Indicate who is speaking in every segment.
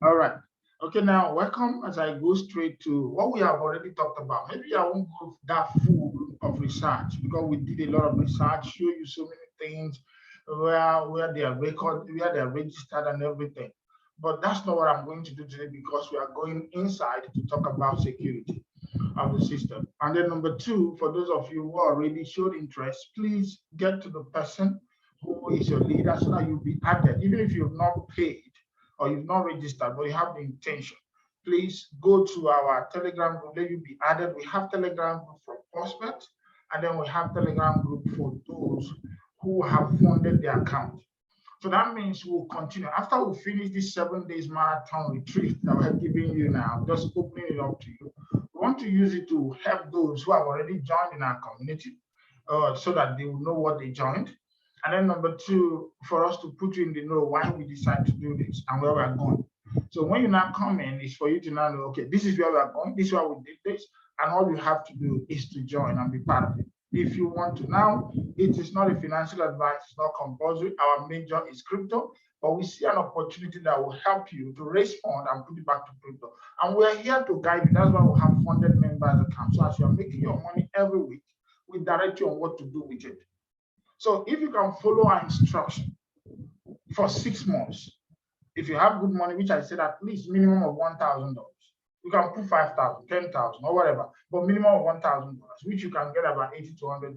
Speaker 1: All right. Okay, now welcome as I go straight to what we have already talked about. Maybe I won't go that full of research because we did a lot of research, show you so many things where they are where they are registered and everything. But that's not what I'm going to do today because we are going inside to talk about security of the system. And then number two, for those of you who already showed interest, please get to the person who is your leader so that you'll be added, even if you've not paid or you've not registered, but you have the intention. Please go to our Telegram group, let you be added. We have Telegram group for prospects, and then we have Telegram group for those who have funded their account. So that means we'll continue. After we finish this 7 days marathon retreat that we're giving you now, just opening it up to you. We want to use it to help those who have already joined in our community so that they will know what they joined. And then number two, for us to put you in the know why we decide to do this and where we're going. So when you now come in, it's for you to now know, okay, this is where we're going, this is why we did this, and all you have to do is to join and be part of it. If you want to. Now, it is not a financial advice, it's not compulsory. Our major is crypto, but we see an opportunity that will help you to raise funds and put it back to crypto. And we're here to guide you. That's why we have funded members account. So as you're making your money every week, we direct you on what to do with it. So if you can follow our instruction for 6 months, if you have good money, which I said at least minimum of $1,000, you can put 5,000, 10,000, or whatever, but minimum of $1,000, which you can get about $80 to $100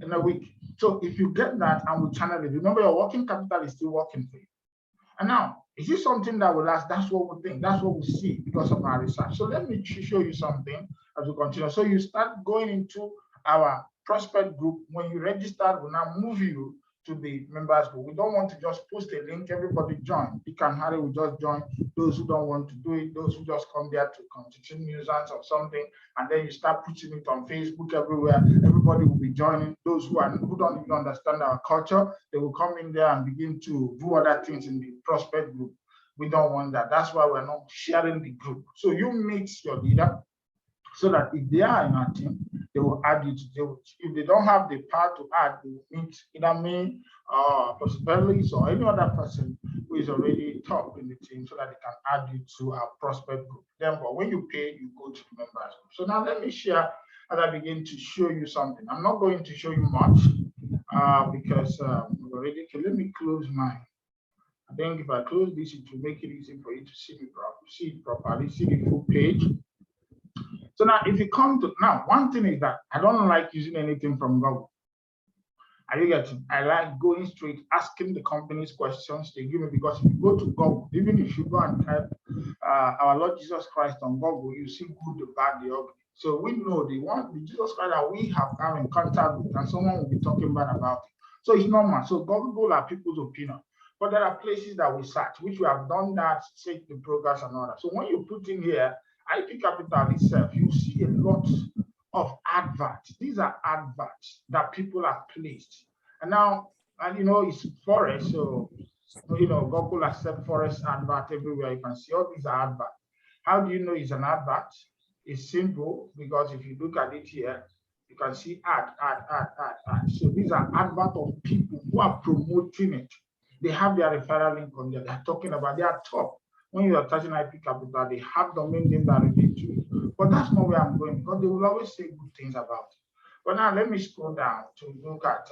Speaker 1: in a week. So if you get that and we channel it, remember your working capital is still working for you. And now, is this something that will last? That's what we think. That's what we see because of our research. So let me show you something as we continue. So you start going into our prospect group. When you register, we'll now move you to the members group. We don't want to just post a link, everybody join. Pick and Harry will just join. Those who don't want to do it, those who just come there to continue nuisance or something, and then you start putting it on Facebook everywhere. Everybody will be joining. Those who don't even understand our culture, they will come in there and begin to do other things in the prospect group. We don't want that. That's why we're not sharing the group. So you meet your leader so that if they are in our team, they will add you to. If they don't have the power to add, they will meet either me or possibilities or any other person who is already top in the team so that they can add you to our prospect group. Therefore, when you pay, you go to the members group. So now let me share as I begin to show you something. I'm not going to show you much because already, okay, let me close mine. I think if I close this, it will make it easy for you to see me see it properly, see the full page. So now, if you come to now, one thing is that I don't like using anything from Google. Are you getting? I like going straight, asking the companies questions they give me because if you go to Google, even if you go and type our Lord Jesus Christ on Google, you see good, the bad, the ugly. So we know the Jesus Christ that we have come in contact with, and someone will be talking bad about it. So it's normal. So Google are people's opinion. But there are places that we search, which we have done that, check the progress and all that. So when you put in here IP Capital itself, you see a lot of adverts. These are adverts that people have placed. And now, and it's forest, so Google accept forest advert everywhere. You can see all these are adverts. How do you know it's an advert? It's simple because if you look at it here, you can see ad. So these are adverts of people who are promoting it. They have their referral link on there. They're talking about their top. When you are touching IP Capital, they have domain name that relate to it. But that's not where I'm going because they will always say good things about it. But now let me scroll down to look at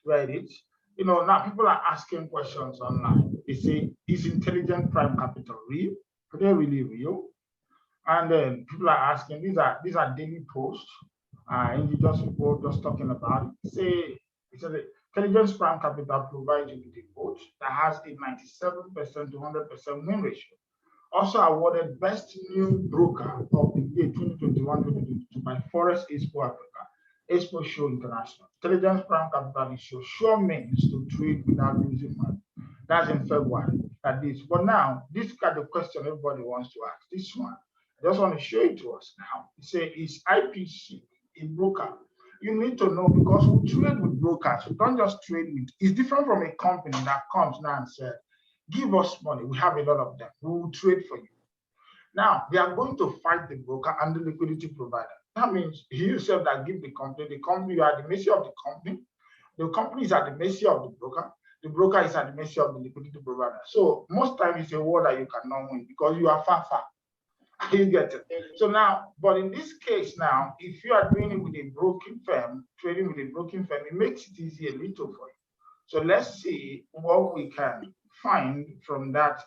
Speaker 1: where it is. Now people are asking questions online. They say, is intelligent prime capital real? Are they really real? And then people are asking, these are daily posts. Indigenous people just talking about it. It's a Intelligence Prime Capital provides you with a quote that has a 97% to 100% win ratio. Also awarded Best New Broker of the Year 2021-2022 by Forest Expo Africa, Expo Show International. Intelligence Prime Capital is your sure means to trade without losing money. That's in February at this. But now, this kind of question everybody wants to ask. This one, I just want to show it to us now. It says, is IPC a broker? You need to know because we trade with brokers. We don't just trade with. It's different from a company that comes now and says, give us money. We have a lot of them. We will trade for you. Now, they are going to fight the broker and the liquidity provider. That means you yourself that give the company, you are at the mercy of the company is at the mercy of the broker, the broker is at the mercy of the liquidity provider. So most times it's a war that you cannot win because you are far. You get it. So now, but in this case now, if you are doing it with a broking firm, trading with a broking firm, it makes it easy a little for you. So let's see what we can find from that,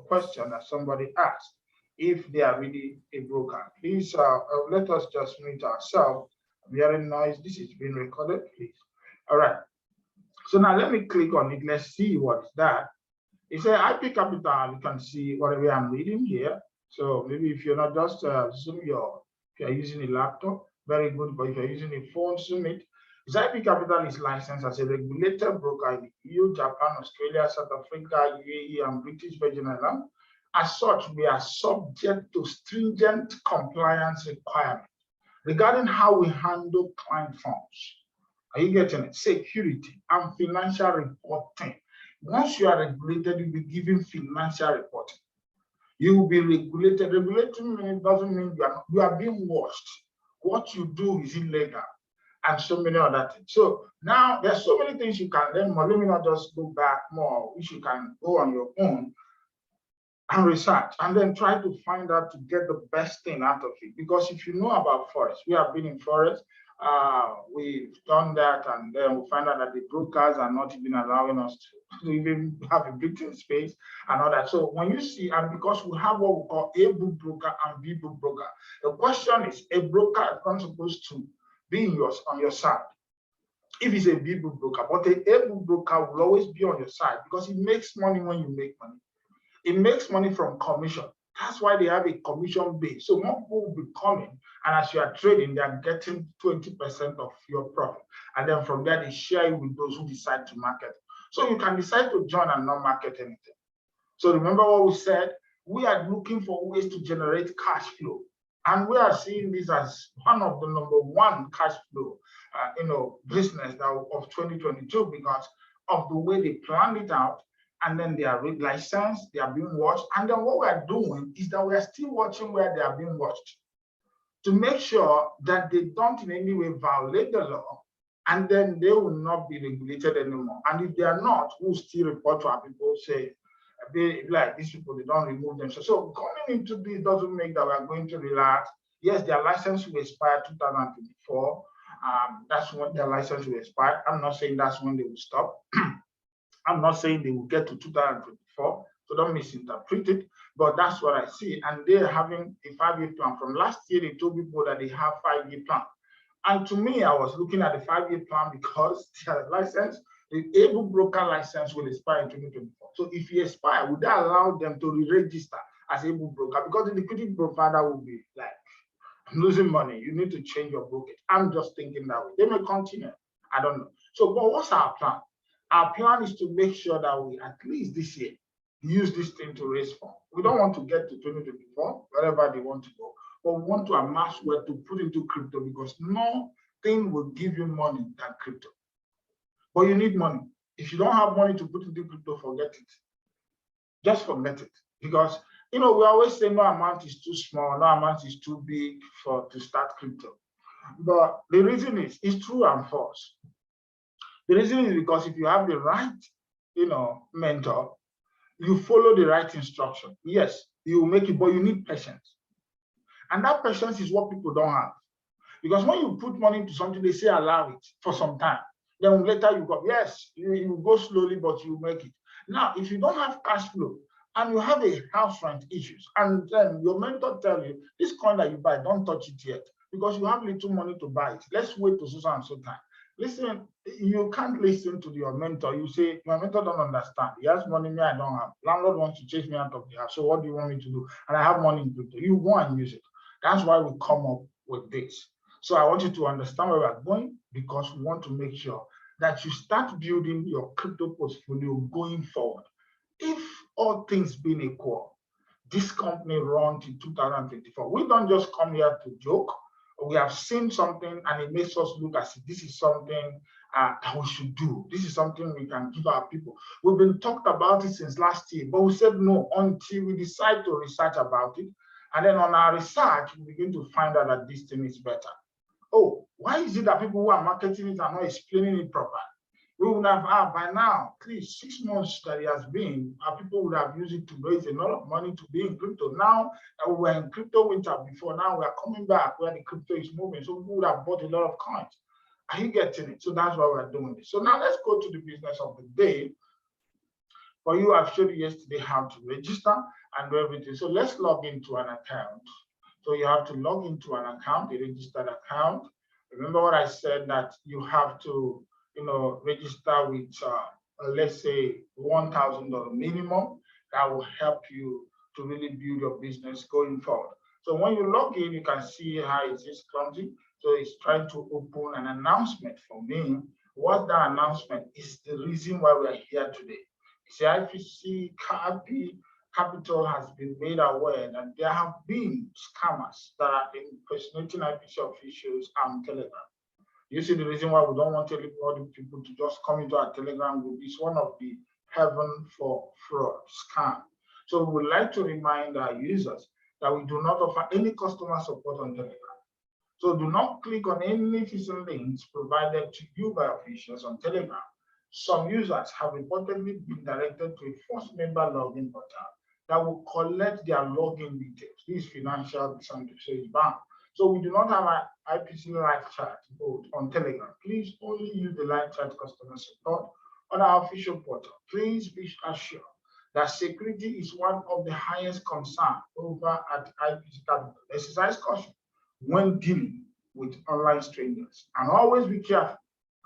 Speaker 1: question that somebody asked. If they are really a broker, please let us just mute ourselves. I'm hearing noise. This is being recorded, please. All right. So now let me click on it. Let's see what's that. It says IP Capital. You can see whatever I'm reading here. So maybe if you're not just zoom if you're using a laptop, very good. But if you're using a phone, zoom it. IP Capital is licensed as a regulated broker in the EU, Japan, Australia, South Africa, UAE, and British Virgin Islands. As such, we are subject to stringent compliance requirements regarding how we handle client funds. Are you getting it? Security and financial reporting. Once you are regulated, you'll be given financial reporting. You will be regulated. Regulating doesn't mean you are being watched. What you do is illegal, and so many other things. So now there's so many things you can learn more. Let me not just go back more, which you can go on your own and research, and then try to find out to get the best thing out of it. Because if you know about forex, we have been in forex, we've done that, and then we find out that the brokers are not even allowing us to even have a breathing space and all that. So when you see, and because we have what we call A book broker and B book broker, the question is, a broker is not supposed to be on your side if it's a B book broker, but a book broker will always be on your side because it makes money when you make money. It makes money from commission. That's why they have a commission base. So more people will be coming, and as you are trading, they are getting 20% of your profit. And then from there, they share it with those who decide to market. So you can decide to join and not market anything. So remember what we said? We are looking for ways to generate cash flow. And we are seeing this as one of the #1 cash flow, business of 2022 because of the way they planned it out. And then they are licensed, they are being watched. And then what we are doing is that we are still watching where they are being watched to make sure that they don't in any way violate the law, and then they will not be regulated anymore. And if they are not, we'll still report to our people, say, like these people, they don't remove them. So coming into this doesn't make that we are going to relax. Yes, their license will expire 2024. That's when their license will expire. I'm not saying that's when they will stop. I'm not saying they will get to 2024, so don't misinterpret it, but that's what I see. And they're having a 5-year plan. From last year, they told people that they have 5-year plan. And to me, I was looking at the 5-year plan because their license, the able broker license will expire in 2024. So if you expire, would that allow them to re-register as able broker? Because the liquidity provider will be like, I'm losing money. You need to change your brokerage. I'm just thinking that way. They may continue. I don't know. So, but what's our plan? Our plan is to make sure that we, at least this year, use this thing to raise funds. We don't want to get to 2024, wherever they want to go, but we want to amass where to put into crypto because nothing will give you money than crypto. But you need money. If you don't have money to put into crypto, forget it. Just forget it. Because, we always say no amount is too small, no amount is too big to start crypto. But the reason is, it's true and false. The reason is because if you have the right, mentor, you follow the right instruction. Yes, you will make it, but you need patience. And that patience is what people don't have. Because when you put money into something, they say allow it for some time. Then later you go, yes, you go slowly, but you make it. Now, if you don't have cash flow and you have a house rent issues, and then your mentor tell you, this coin that you buy, don't touch it yet because you have little money to buy it. Let's wait to so and so time. Listen, you can't listen to your mentor. You say, my mentor don't understand. He has money, me, I don't have. Landlord wants to chase me out of the house. So what do you want me to do? And I have money in crypto. You go and use it. That's why we come up with this. So I want you to understand where we're going because we want to make sure that you start building your crypto portfolio going forward. If all things being equal, this company runs in 2024. We don't just come here to joke. We have seen something and it makes us look as if this is something that we should do. This is something we can give our people. We've been talked about it since last year, but we said no until we decide to research about it. And then on our research, we begin to find out that this thing is better. Oh, why is it that people who are marketing it are not explaining it properly? We would have had by now, at least 6 months that it has been, our people would have used it to raise a lot of money to be in crypto. Now that we were in crypto winter before, now we are coming back where the crypto is moving. So we would have bought a lot of coins. Are you getting it? So that's why we're doing this. So now let's go to the business of the day. For you, I've showed you yesterday how to register and do everything. So let's log into an account. So you have to log into an account, a registered account. Remember what I said, that you have to, register with, let's say, $1,000 minimum. That will help you to really build your business going forward. So when you log in, you can see how it is clumsy. So it's trying to open an announcement for me. What that announcement is the reason why we're here today. The IPC Capital has been made aware that there have been scammers that are impersonating IPC officials on Telegram. You see, the reason why we don't want other people to just come into our Telegram group is one of the heaven for fraud scam. So we would like to remind our users that we do not offer any customer support on Telegram. So do not click on any phishing links provided to you by officials on Telegram. Some users have reportedly been directed to a forced member login portal that will collect their login details. This financial is banned. So we do not have an IPC live chat board on Telegram. Please only use the live chat customer support on our official portal. Please be assured that security is one of the highest concern over at IPC Capital. Exercise caution when dealing with online strangers, and always be careful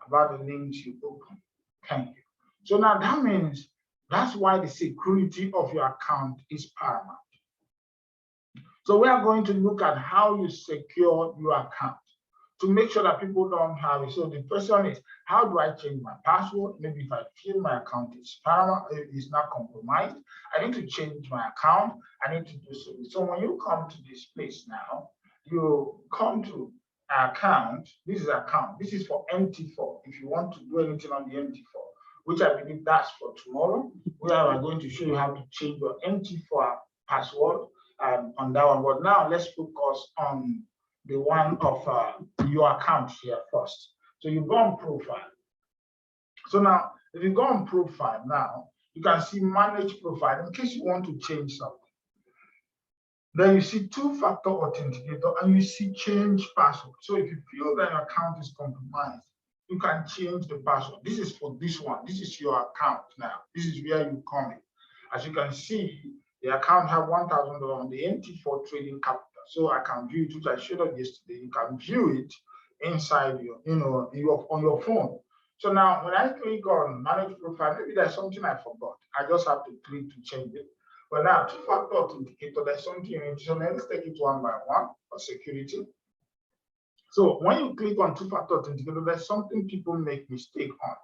Speaker 1: about the links you open. Thank you. So now that means that's why the security of your account is paramount. So we are going to look at how you secure your account to make sure that people don't have it. So the question is, how do I change my password? Maybe if I feel my account is paramount, it is not compromised, I need to change my account. I need to do so. So when you come to this place now, you come to account. This is account. This is for MT4. If you want to do anything on the MT4, which I believe that's for tomorrow, where we're going to show you how to change your MT4 password on that one. But now let's focus on the one of your account here first. So you go on profile. So now, if you go on profile now, you can see manage profile in case you want to change something. Then you see two-factor authenticator and you see change password. So if you feel that your account is compromised, you can change the password. This is for this one. This is your account now. This is where you come in. As you can see, the account have $1,000 on the MT4 trading capital. So I can view it, which I showed up yesterday. You can view it inside your, on your phone. So now when I click on manage profile, maybe there's something I forgot. I just have to click to change it. But now two-factor authenticator, there's something you need. So let's take it one by one for security. So when you click on two-factor authenticator, there's something people make mistake on.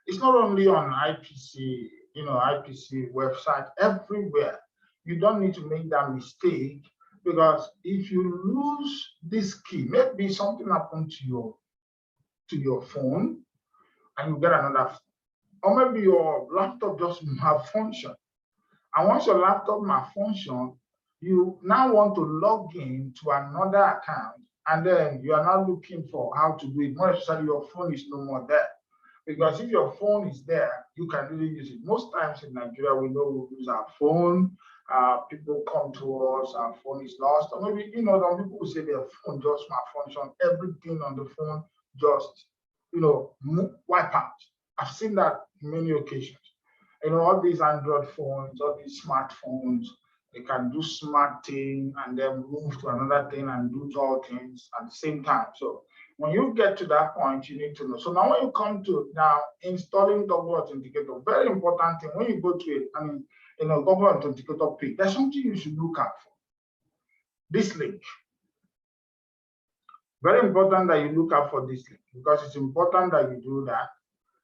Speaker 1: It's not only on IPC, IPC website, everywhere. You don't need to make that mistake, because if you lose this key, maybe something happened to your phone and you get another, or maybe your laptop just malfunction. And once your laptop malfunction, you now want to log in to another account, and then you are now looking for how to do it. More especially, your phone is no more there. Because if your phone is there, you can really use it. Most times in Nigeria, we know we use our phone. People come to us, our phone is lost. Or maybe, some people will say their phone just malfunction. Everything on the phone just, wipe out. I've seen that in many occasions. All these Android phones, all these smartphones, they can do smart thing and then move to another thing and do all things at the same time. So when you get to that point, you need to know. So now when you come to now installing Google Authenticator, very important thing, when you go to it, Google Authenticator page, there's something you should look out for. This link. Very important that you look out for this link, because it's important that you do that.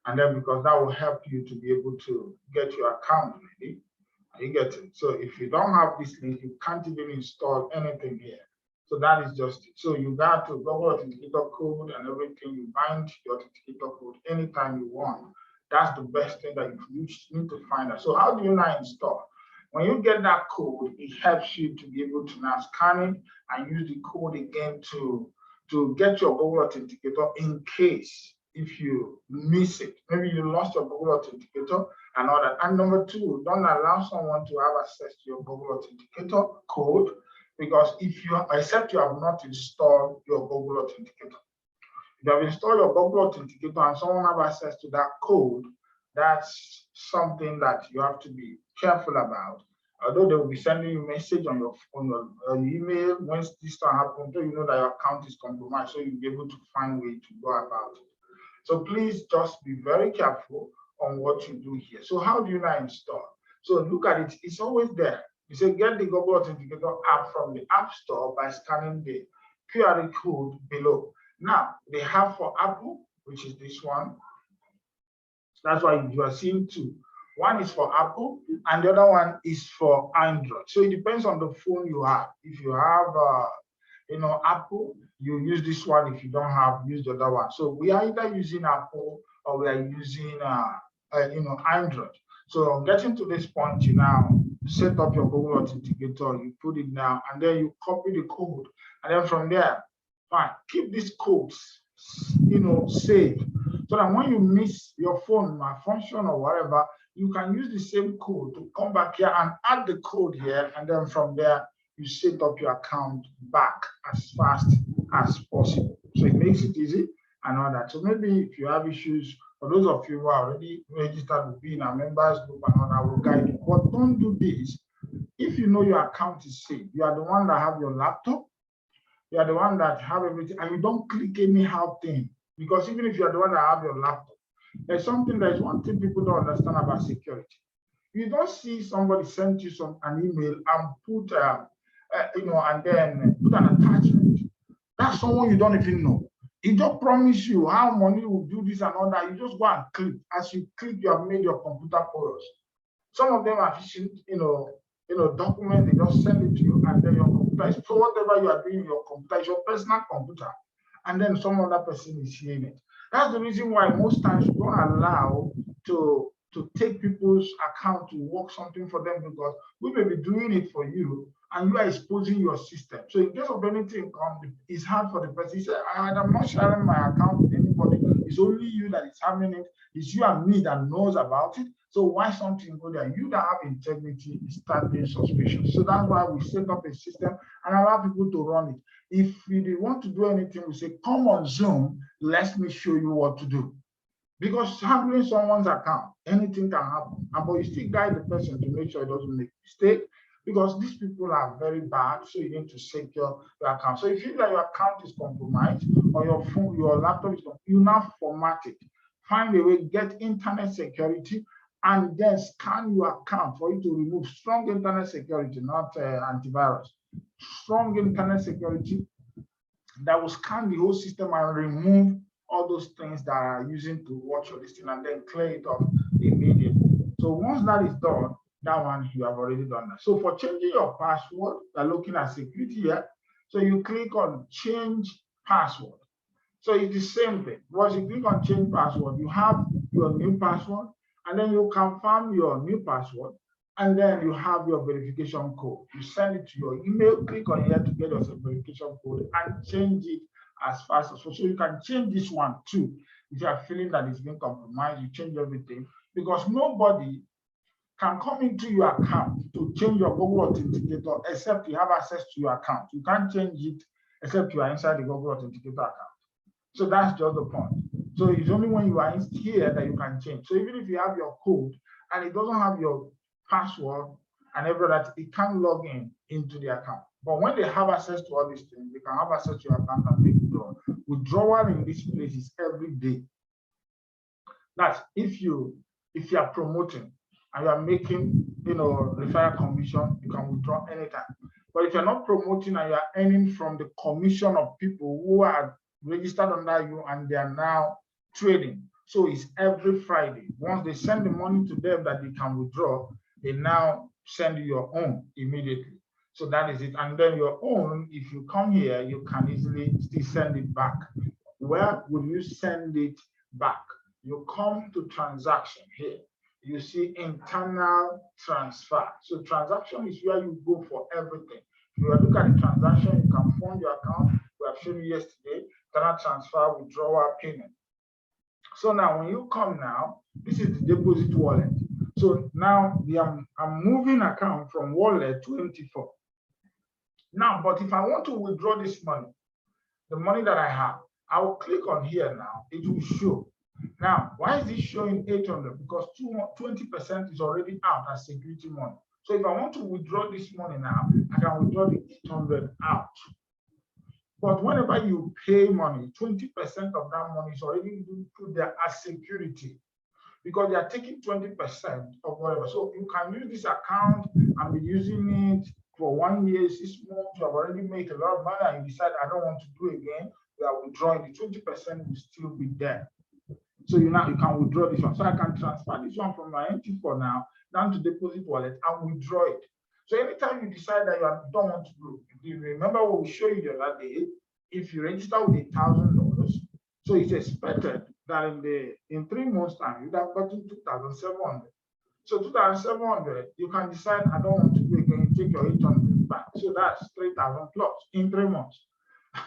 Speaker 1: And then because that will help you to be able to get your account ready. You get it. So if you don't have this link, you can't even install anything here. So that is just it. So you got to Google Authenticator code and everything. You bind your Authenticator code anytime you want. That's the best thing that you need to find out. So how do you now install? When you get that code, it helps you to be able to now scan it and use the code again to get your Google Authenticator in case if you miss it. Maybe you lost your Google Authenticator and all that. And number two, don't allow someone to have access to your Google Authenticator code, because except you have not installed your Google Authenticator. If you have installed your Google Authenticator and someone have access to that code, that's something that you have to be careful about. Although they will be sending you a message on your email once this time happens, so you know that your account is compromised, so you'll be able to find a way to go about it. So please just be very careful on what you do here. So how do you now install? So look at it, it's always there. You say get the Google Authenticator app from the App Store by scanning the QR code below. Now, they have for Apple, which is this one. That's why you are seeing two. One is for Apple and the other one is for Android. So it depends on the phone you have. If you have Apple, you use this one. If you don't have, use the other one. So we are either using Apple or we are using Android. So getting to this point, you now set up your Google Authenticator, you put it now, and then you copy the code. And then from there, fine, keep these codes, saved. So that when you miss your phone malfunction or whatever, you can use the same code to come back here and add the code here. And then from there, you set up your account back as fast as possible. So it makes it easy and all that. So maybe if you have issues, for those of you who are already registered with be in our members group and all that, will guide you. But don't do this. If you know your account is safe, you are the one that have your laptop, you are the one that have everything, and you don't click anyhow thing. Because even if you are the one that have your laptop, there's one thing people don't understand about security. You don't see somebody send you an email and put and then put an attachment. That's someone you don't even know. He just promise you how money will do this and all that. You just go and click. As you click, you have made your computer porous. Some of them are phishing, document, they just send it to you, and then your computer is, so whatever you are doing in your computer is your personal computer, and then some other person is seeing it. That's the reason why most times you don't allow to take people's account to work something for them, because we may be doing it for you and you are exposing your system. So in case of anything comes, it's hard for the person. He said, I'm not sharing my account with anybody. It's only you that is having it. It's you and me that knows about it. So why something go there? You that have integrity start being suspicious. So that's why we set up a system and allow people to run it. If you want to do anything, we say, come on Zoom, let me show you what to do. Because handling someone's account, anything can happen. But you still guide the person to make sure it doesn't make mistake, because these people are very bad. So you need to secure your account. So if you feel that your account is compromised or your phone, your laptop is compromised, you now format it. Find a way, get internet security, and then scan your account for you to remove strong internet security, not antivirus. Strong internet security that will scan the whole system and remove all those things that are using to watch your listing, and then clear it off immediately. So once that is done, that one you have already done that. So for changing your password, you're looking at security here. So you click on change password. So it's the same thing. Once you click on change password, you have your new password, and then you confirm your new password, and then you have your verification code. You send it to your email, click on here to get your verification code and change it as fast as possible. So you can change this one too. If you are feeling that it's been compromised, you change everything, because nobody can come into your account to change your Google Authenticator except you have access to your account. You can't change it except you are inside the Google Authenticator account. So that's just the point. So it's only when you are here that you can change. So even if you have your code and it doesn't have your password and everything, that it can log into the account. But when they have access to all these things, they can have access to your account and make withdrawal. Withdrawal in this place is every day. That's if you are promoting and you are making referral commission, you can withdraw anytime. But if you're not promoting and you are earning from the commission of people who are registered under you and they are now trading, so it's every Friday. Once they send the money to them that they can withdraw, they now send you your own immediately. So that is it. And then your own, if you come here, you can easily still send it back. Where will you send it back? You come to transaction here. You see internal transfer. So transaction is where you go for everything. If you look at the transaction, you can fund your account. We have shown you yesterday, internal transfer, withdrawal, payment. So now when you come now, this is the deposit wallet. So now I'm moving account from wallet to MT4. Now, but if I want to withdraw this money, the money that I have, I will click on here now, it will show. Now, why is this showing 800? Because 20% is already out as security money. So if I want to withdraw this money now, I can withdraw the 800 out. But whenever you pay money, 20% of that money is already put there as security, because they are taking 20% of whatever. So you can use this account and be using it for 1 year, 6 months. You have already made a lot of money and you decide, I don't want to do it again. You are withdrawing, the 20% will still be there. So you can withdraw this one. So I can transfer this one from my MT4 now down to deposit wallet and withdraw it. So anytime you decide that you don't want to do, you remember what we showed you the other day, if you register with $1,000, so it's expected that in 3 months' time, you'd have gotten 2,700. So 2,700, you can decide, I don't want to do it again, you take your 800 back. So that's 3,000 plus in 3 months.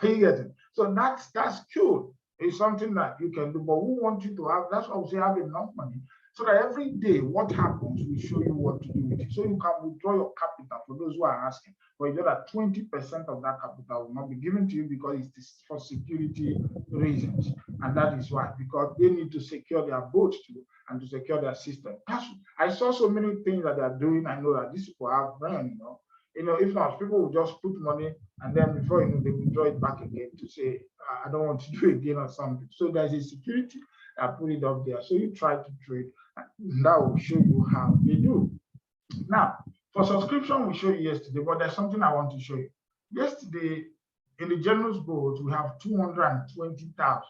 Speaker 1: You get it? So that's cool. It's something that you can do, but we want you to have, that's why we say have enough money, so that every day what happens, we show you what to do with it. So you can withdraw your capital for those who are asking. But you know that 20% of that capital will not be given to you because it's for security reasons. And that is why, because they need to secure their boats too and to secure their system. I saw so many things that they are doing. I know that these people have brain, if not, people will just put money and then before you know, they withdraw it back again to say, I don't want to do it again or something. So there's a security that put it up there. So you try to trade, and that will show you how they do. Now, for subscription, we showed you yesterday, but there's something I want to show you. Yesterday, in the generous boat, we have 220,000.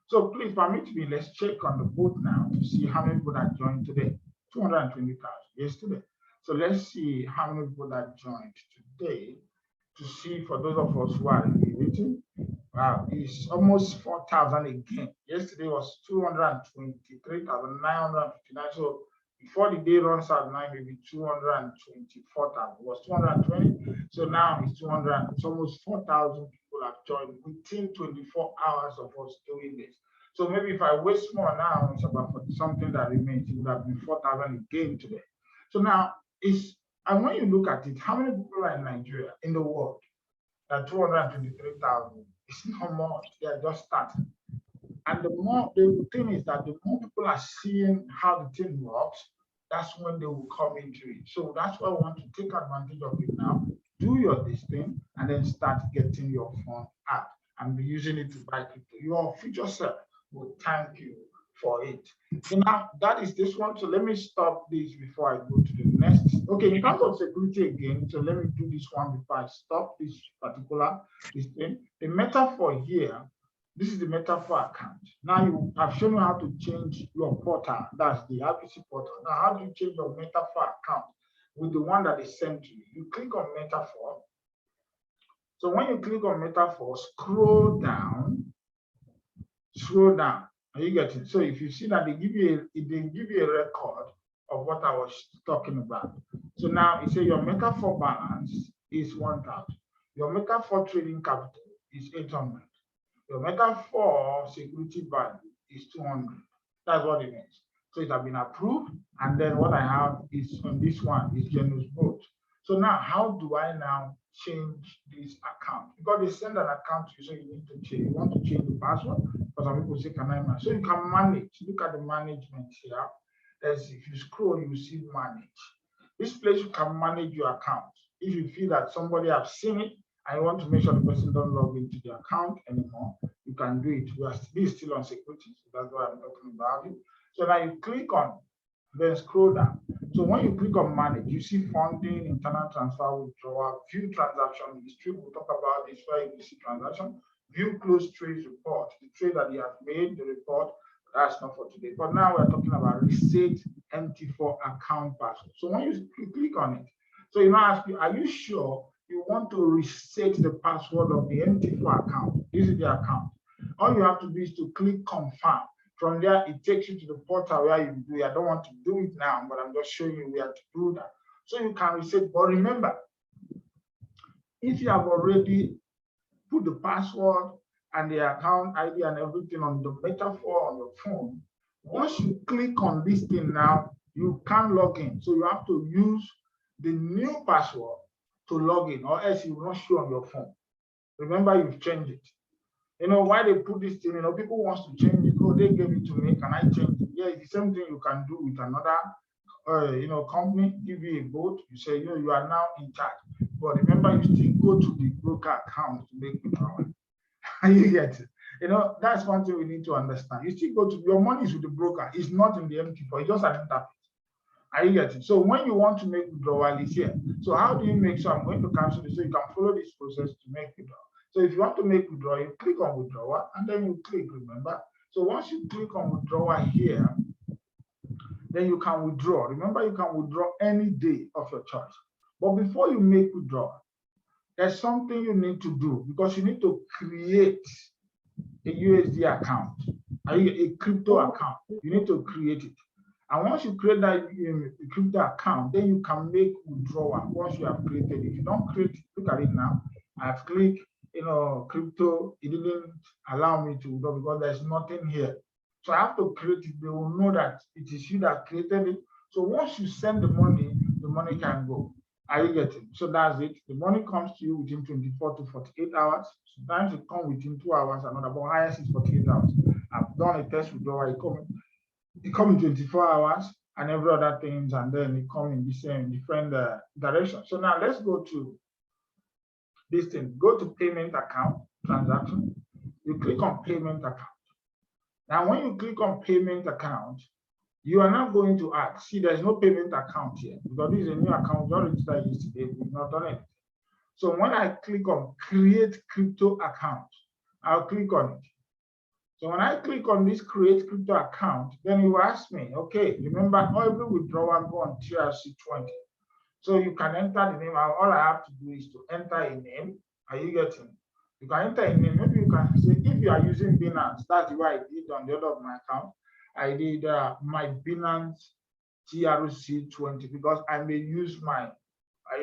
Speaker 1: So please permit me, let's check on the boat now to see how many people that joined today. 220,000 yesterday. So let's see how many people that joined today to see for those of us who are waiting. Wow, it's almost 4,000 again. Yesterday was 223,959. So before the day runs out, now maybe 224,000. It was 220. So now it's 200. It's almost 4,000 people have joined within 24 hours of us doing this. So maybe if I waste more now, it's about something that remains. It would have been 4,000 again today. So now and when you look at it, how many people are in Nigeria, in the world? That 223,000. It's not more. They are just starting. And the thing is that the more people are seeing how the thing works, that's when they will come into it. So that's why I want to take advantage of it now. Do this thing and then start getting your fund out and be using it to buy crypto. Your future self will thank you for it. So now that is this one. So let me stop this before I go to the next. Okay, in terms of security again, so let me do this one before I stop this thing. The metaphor here, this is the metaphor account. Now I've shown you how to change your portal. That's the IPC portal. Now, how do you change your metaphor account with the one that is sent to you? You click on metaphor. So when you click on metaphor, scroll down. Are you getting? So if you see that they give you a record of what I was talking about. So now it says your metaphor balance is 1,000. Your metaphor trading capital is 800. Your metaphor security value is 200. That's what it means. So it has been approved, and then what I have is on this one is generous boat. So now how do I now change this account? Because they send an account to you, so you need to change. You want to change the password, because some people say, can I manage? So you can manage. Look at the management here. If you scroll, you see manage. This place you can manage your account. If you feel that somebody has seen it and you want to make sure the person don't log into the account anymore, you can do it. We are still on security, so that's why I'm talking about it. So now you click on, then scroll down. So when you click on manage, you see funding, internal transfer, withdrawal, view transaction history. We'll talk about this for IPC transaction. View closed trades report, the trade that you have made, the report. That's not for today. But now we're talking about reset MT4 account password. So when you click on it, so you now ask you, are you sure you want to reset the password of the MT4 account? This is the account. All you have to do is to click confirm. From there, it takes you to the portal where you do it. I don't want to do it now, but I'm just showing you where to do that. So you can reset. But remember, if you have already put the password and the account ID and everything on the metaphor on your phone. Once you click on this thing now, you can log in. So you have to use the new password to log in, or else it will not show on your phone. Remember, you've changed it. You know, why they put this thing, people wants to change it. Oh, they gave it to me. Can I change it? Yeah, it's the same thing you can do with another company, give you a vote. You say, you are now in charge. But remember, you still go to the broker account to make withdrawal. You get it? That's one thing we need to understand. You still go to your money is with the broker. It's not in the MT4. It's just an interface. Are you getting? So when you want to make withdrawal, it's here. So how do you make sure? I'm going to cancel this so you can follow this process to make withdrawal. So if you want to make withdrawal, you click on withdrawal and then you click, remember? So once you click on withdrawal here, then you can withdraw. Remember, you can withdraw any day of your choice. But before you make withdrawal, there's something you need to do, because you need to create a USD account, a crypto account. You need to create it. And once you create that crypto account, then you can make withdrawal once you have created it. If you don't create it, look at it now. I've clicked, crypto. It didn't allow me to withdraw because there's nothing here. So I have to create it. They will know that it is you that created it. So once you send the money can go. Are you getting? So that's it. The money comes to you within 24 to 48 hours. Sometimes it comes within 2 hours, another, but highest is 48 hours. I've done a test withdrawal. It comes in 24 hours and every other things, and then it comes in the same different direction. So now let's go to this thing. Go to payment account, transaction. You click on payment account. Now, when you click on payment account, you are not going to ask. See, there's no payment account here because this is a new account. We don't register yesterday. We've not done it. So when I click on create crypto account, I'll click on it. So when I click on this create crypto account, then you ask me, okay, remember every withdrawal go on TRC20. So you can enter the name. All I have to do is to enter a name. Are you getting? You can enter a name. Maybe you can say, if you are using Binance, that's what I did on the other of my account. I did my Binance TRC20 because I may use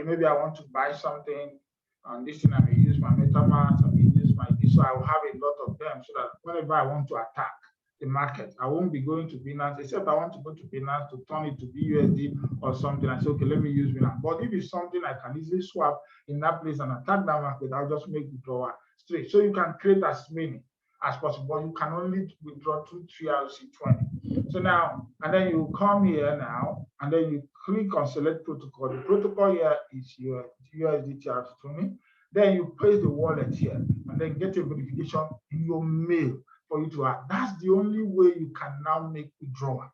Speaker 1: maybe I want to buy something on this thing. I may use my MetaMask. I may use my this. So I will have a lot of them so that whenever I want to attack the market, I won't be going to Binance, except I want to go to Binance to turn it to BUSD or something. I say, okay, let me use Binance. But if it's something I can easily swap in that place and attack that market, I'll just make withdrawal straight. So you can create as many as possible, but you can only withdraw through TRC20. So now, and then you come here now, and then you click on select protocol. The protocol here is your USD TRC20. Then you paste the wallet here, and then get a verification in your mail for you to add. That's the only way you can now make withdrawal.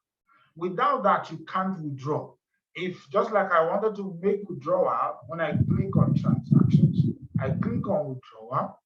Speaker 1: Without that, you can't withdraw. If just like I wanted to make withdrawal, when I click on transactions, I click on withdrawal,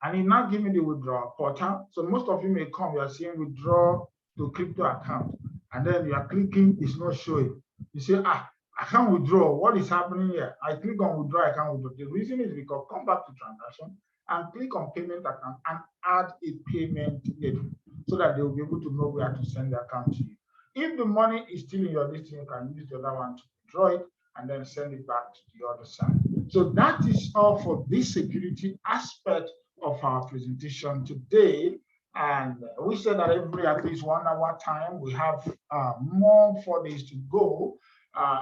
Speaker 1: and it now give me the withdrawal portal. So most of you may come, you are seeing withdraw to crypto account, and then you are clicking, it's not showing. You say, I can't withdraw. What is happening here? I click on withdraw, I can't withdraw. The reason is because come back to transaction and click on payment account and add a payment gateway so that they will be able to know where to send the account to you. If the money is still in your listing, you can use the other one to withdraw it and then send it back to the other side. So that is all for this security aspect of our presentation today. And we said that every at least 1 hour time, we have more 4 days to go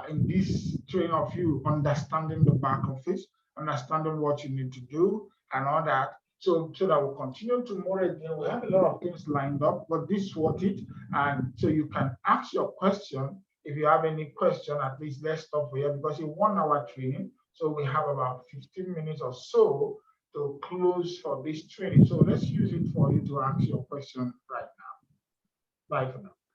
Speaker 1: in this training of you understanding the back office, understanding what you need to do and all that. So that we'll continue tomorrow again. We have a lot of things lined up, but this is what it. And so you can ask your question. If you have any question, at least let's stop here because it's 1 hour training. So we have about 15 minutes or so to close for this training. So let's use it for you to ask your question right now. Bye for now.